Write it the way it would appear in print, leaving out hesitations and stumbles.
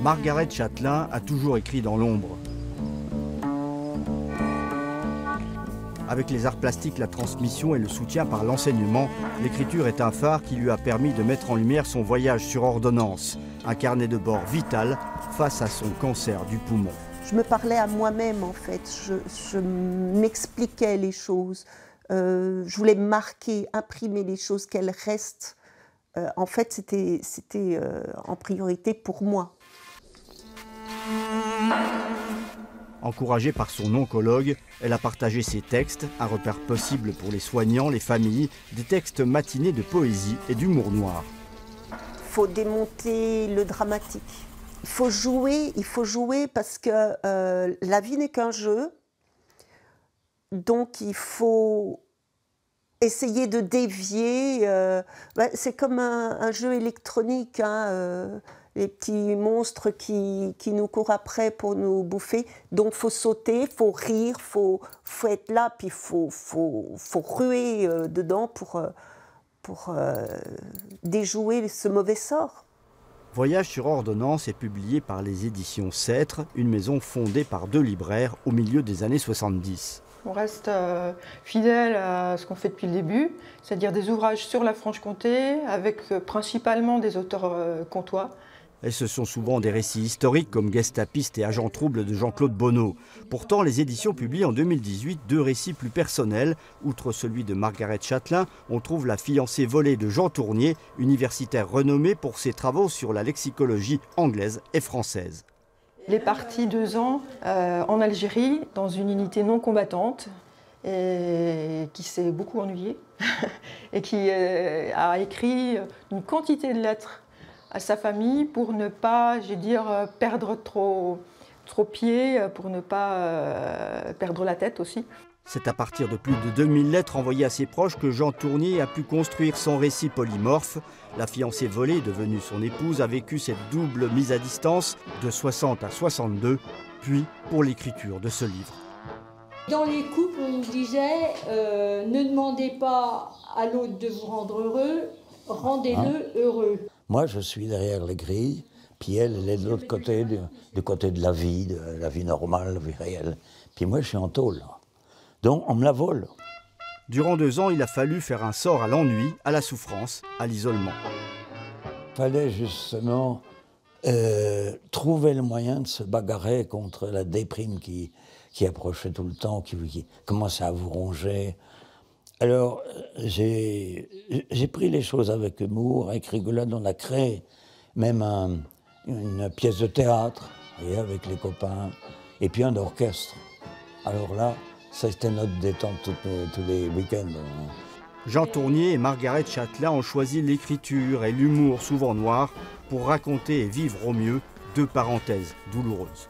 Margaret Chatelain a toujours écrit dans l'ombre. Avec les arts plastiques, la transmission et le soutien par l'enseignement, l'écriture est un phare qui lui a permis de mettre en lumière son voyage sur ordonnance, un carnet de bord vital face à son cancer du poumon. Je me parlais à moi-même en fait, je m'expliquais les choses, je voulais marquer, imprimer les choses, qu'elles restent. En fait, c'était en priorité pour moi. Encouragée par son oncologue, elle a partagé ses textes, un repère possible pour les soignants, les familles, des textes matinés de poésie et d'humour noir. Il faut démonter le dramatique. Il faut jouer parce que la vie n'est qu'un jeu. Donc il faut essayer de dévier. C'est comme un jeu électronique, hein, les petits monstres qui nous courent après pour nous bouffer. Donc il faut sauter, il faut rire, faut être là, puis il faut ruer dedans pour déjouer ce mauvais sort. Voyage sur ordonnance est publié par les éditions Cêtre, une maison fondée par 2 libraires au milieu des années 70. On reste fidèle à ce qu'on fait depuis le début, c'est-à-dire des ouvrages sur la Franche-Comté, avec principalement des auteurs comtois. Et ce sont souvent des récits historiques comme Gestapiste et Agent trouble de Jean-Claude Bonneau. Pourtant, les éditions publient en 2018 2 récits plus personnels. Outre celui de Margaret Chatelain, on trouve La fiancée volée de Jean Tournier, universitaire renommé pour ses travaux sur la lexicologie anglaise et française. Il est parti 2 ans en Algérie, dans une unité non combattante, et qui s'est beaucoup ennuyé, et qui a écrit une quantité de lettres à sa famille pour ne pas, perdre trop pied, pour ne pas perdre la tête aussi. C'est à partir de plus de 2000 lettres envoyées à ses proches que Jean Tournier a pu construire son récit polymorphe. La fiancée volée, devenue son épouse, a vécu cette double mise à distance de 60 à 62, puis pour l'écriture de ce livre. Dans les couples, on nous disait ne demandez pas à l'autre de vous rendre heureux, rendez-le heureux. Moi, je suis derrière les grilles, puis elle est de l'autre côté, du côté de la vie normale, la vie réelle. Puis moi, je suis en tôle. Donc, on me la vole. Durant 2 ans, il a fallu faire un sort à l'ennui, à la souffrance, à l'isolement. Il fallait justement trouver le moyen de se bagarrer contre la déprime qui approchait tout le temps, qui commençait à vous ronger. Alors, j'ai pris les choses avec humour, avec rigolade. On a créé même une pièce de théâtre, et avec les copains, et puis un orchestre. Alors là, ça c'était notre détente tous les week-ends. Jean Tournier et Margaret Chatelain ont choisi l'écriture et l'humour souvent noir pour raconter et vivre au mieux 2 parenthèses douloureuses.